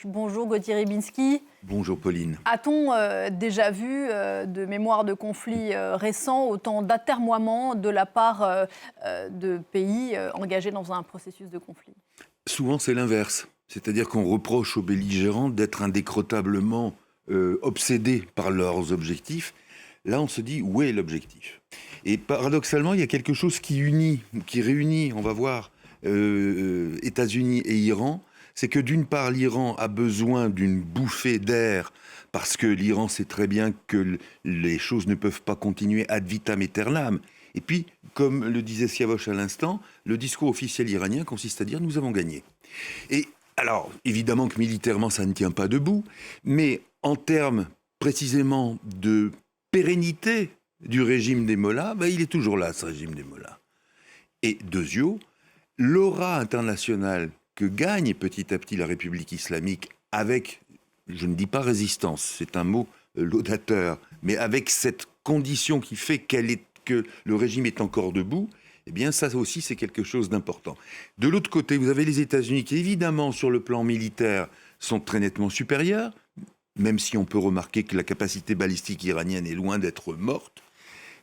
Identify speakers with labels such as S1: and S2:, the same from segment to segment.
S1: Bonjour Gauthier Rybinski.
S2: Bonjour Pauline.
S1: A-t-on déjà vu de mémoire de conflits récents autant d'atermoiements de la part de pays engagés dans un processus de conflit?
S2: Souvent c'est l'inverse, c'est-à-dire qu'on reproche aux belligérants d'être indécrottable obsédés par leurs objectifs. Là on se dit où est l'objectif? Et paradoxalement il y a quelque chose qui réunit, on va voir, États-Unis et Iran. C'est que d'une part, l'Iran a besoin d'une bouffée d'air, parce que l'Iran sait très bien que les choses ne peuvent pas continuer ad vitam aeternam. Et puis, comme le disait Siavosh à l'instant, le discours officiel iranien consiste à dire « nous avons gagné ». Et alors, évidemment que militairement, ça ne tient pas debout, mais en termes précisément de pérennité du régime des Mollahs, il est toujours là, ce régime des Mollahs. Et deuxièmement, l'aura internationale que gagne petit à petit la République islamique avec, je ne dis pas résistance, c'est un mot laudateur, mais avec cette condition qui fait que le régime est encore debout, eh bien ça aussi c'est quelque chose d'important. De l'autre côté, vous avez les États-Unis qui évidemment sur le plan militaire sont très nettement supérieurs, même si on peut remarquer que la capacité balistique iranienne est loin d'être morte.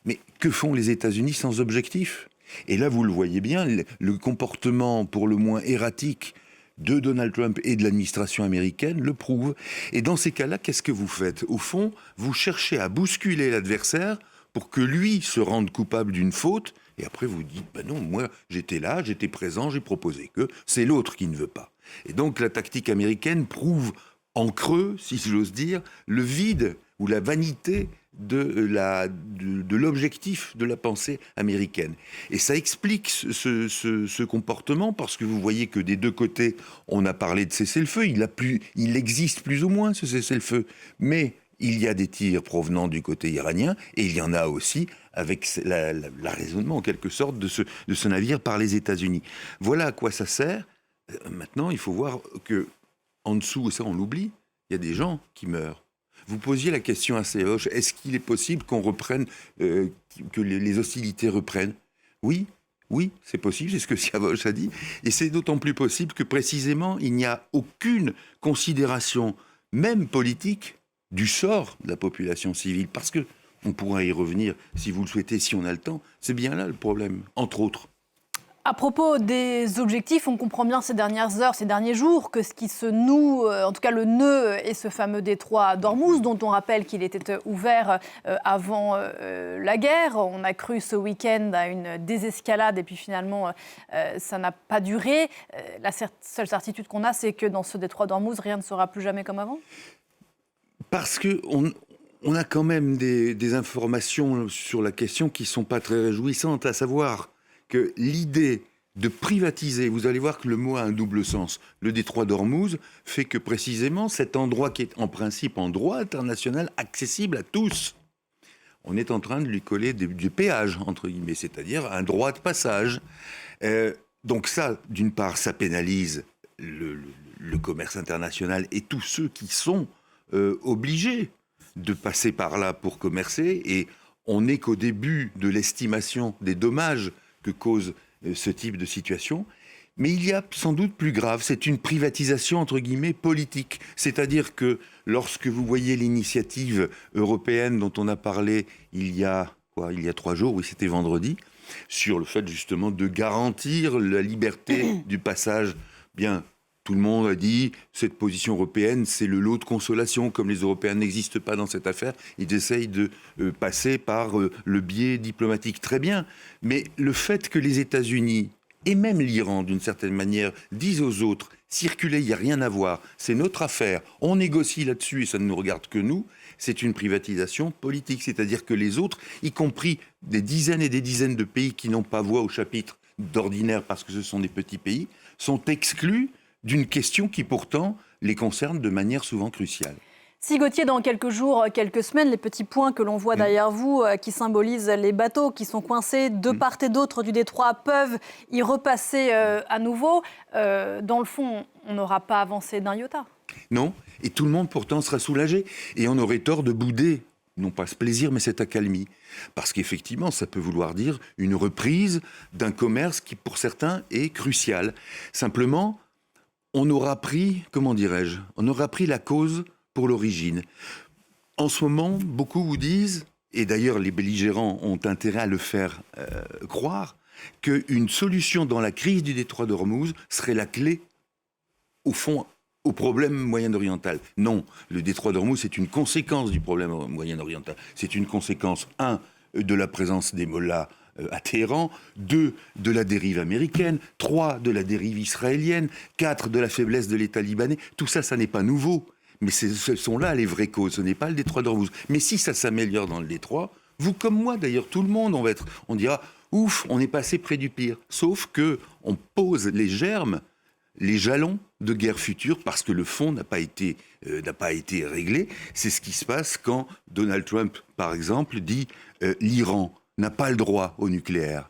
S2: Mais que font les États-Unis sans objectif ? Et là, vous le voyez bien, le comportement pour le moins erratique de Donald Trump et de l'administration américaine le prouve. Et dans ces cas-là, qu'est-ce que vous faites? Au fond, vous cherchez à bousculer l'adversaire pour que lui se rende coupable d'une faute. Et après, vous dites, non, moi, j'étais là, j'étais présent, j'ai proposé que c'est l'autre qui ne veut pas. Et donc, la tactique américaine prouve en creux, si j'ose dire, le vide ou la vanité de l'objectif de la pensée américaine. Et ça explique ce comportement, parce que vous voyez que des deux côtés, on a parlé de cessez-le-feu, il existe plus ou moins ce cessez-le-feu, mais il y a des tirs provenant du côté iranien, et il y en a aussi avec l'arraisonnement en quelque sorte de ce navire par les États-Unis. Voilà à quoi ça sert. Maintenant, il faut voir que en dessous, et ça on l'oublie, il y a des gens qui meurent. Vous posiez la question à Siavosh, est-ce qu'il est possible qu'on reprenne, que les hostilités reprennent? Oui, c'est possible, c'est ce que Siavosh a dit. Et c'est d'autant plus possible que précisément, il n'y a aucune considération, même politique, du sort de la population civile. Parce que, on pourra y revenir si vous le souhaitez, si on a le temps, c'est bien là le problème, entre autres.
S1: À propos des objectifs, on comprend bien ces dernières heures, ces derniers jours, que ce qui se noue, en tout cas le nœud, est ce fameux détroit d'Ormuz, dont on rappelle qu'il était ouvert avant la guerre. On a cru ce week-end à une désescalade et puis finalement, ça n'a pas duré. La seule certitude qu'on a, c'est que dans ce détroit d'Ormuz, rien ne sera plus jamais comme avant.
S2: Parce qu'on a quand même des informations sur la question qui ne sont pas très réjouissantes, à savoir que l'idée de privatiser, vous allez voir que le mot a un double sens. Le détroit d'Ormuz fait que précisément cet endroit qui est en principe en droit international accessible à tous, on est en train de lui coller du péage, entre guillemets, c'est-à-dire un droit de passage. Donc ça, d'une part, ça pénalise le commerce international et tous ceux qui sont obligés de passer par là pour commercer. Et on n'est qu'au début de l'estimation des dommages que cause ce type de situation. Mais il y a sans doute plus grave, c'est une privatisation entre guillemets politique. C'est-à-dire que lorsque vous voyez l'initiative européenne dont on a parlé il y a 3 jours, oui c'était vendredi, sur le fait justement de garantir la liberté du passage, bien tout le monde a dit cette position européenne c'est le lot de consolation, comme les Européens n'existent pas dans cette affaire, ils essayent de passer par le biais diplomatique, très bien. Mais le fait que les États-Unis et même l'Iran, d'une certaine manière, disent aux autres « circulez, il n'y a rien à voir, c'est notre affaire, on négocie là-dessus et ça ne nous regarde que nous », c'est une privatisation politique. C'est-à-dire que les autres, y compris des dizaines et des dizaines de pays qui n'ont pas voix au chapitre d'ordinaire parce que ce sont des petits pays, sont exclus d'une question qui pourtant les concerne de manière souvent cruciale.
S1: Si Gauthier, dans quelques jours, quelques semaines, les petits points que l'on voit derrière vous, qui symbolisent les bateaux qui sont coincés de part et d'autre du détroit, peuvent y repasser à nouveau, dans le fond, on n'aura pas avancé d'un iota.
S2: Non, et tout le monde pourtant sera soulagé. Et on aurait tort de bouder, non pas ce plaisir, mais cette accalmie. Parce qu'effectivement, ça peut vouloir dire une reprise d'un commerce qui, pour certains, est crucial. Simplement, on aura pris, comment dirais-je, on aura pris la cause pour l'origine. En ce moment, beaucoup vous disent, et d'ailleurs les belligérants ont intérêt à le faire croire, qu'une solution dans la crise du détroit d'Ormuz serait la clé, au fond, au problème moyen-oriental. Non, le détroit d'Ormuz est une conséquence du problème moyen-oriental. C'est une conséquence, de la présence des mollahs à Téhéran, 2, de la dérive américaine, 3, de la dérive israélienne, 4, de la faiblesse de l'État libanais. Tout ça, ça n'est pas nouveau. Mais ce sont là les vraies causes, ce n'est pas le détroit d'Ormuz. Mais si ça s'améliore dans le détroit, vous comme moi d'ailleurs, tout le monde, on dira, ouf, on est passé près du pire. Sauf que on pose les germes, les jalons de guerre future parce que le fond n'a pas été réglé. C'est ce qui se passe quand Donald Trump, par exemple, dit l'Iran n'a pas le droit au nucléaire,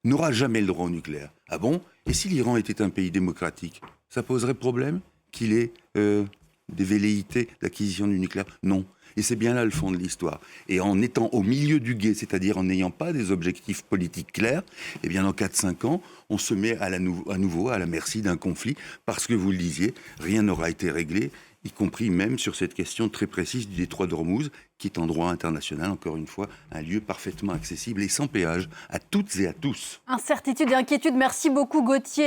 S2: n'aura jamais le droit au nucléaire. Ah bon ? Et si l'Iran était un pays démocratique, ça poserait problème qu'il ait des velléités d'acquisition du nucléaire ? Non. Et c'est bien là le fond de l'histoire. Et en étant au milieu du gué, c'est-à-dire en n'ayant pas des objectifs politiques clairs, eh bien dans 4-5 ans, on se met à nouveau à la merci d'un conflit, parce que vous le disiez, rien n'aura été réglé, y compris même sur cette question très précise du détroit d'Ormuz, qui est en droit international, encore une fois, un lieu parfaitement accessible et sans péage à toutes et à tous.
S1: Incertitude et inquiétude, merci beaucoup Gauthier.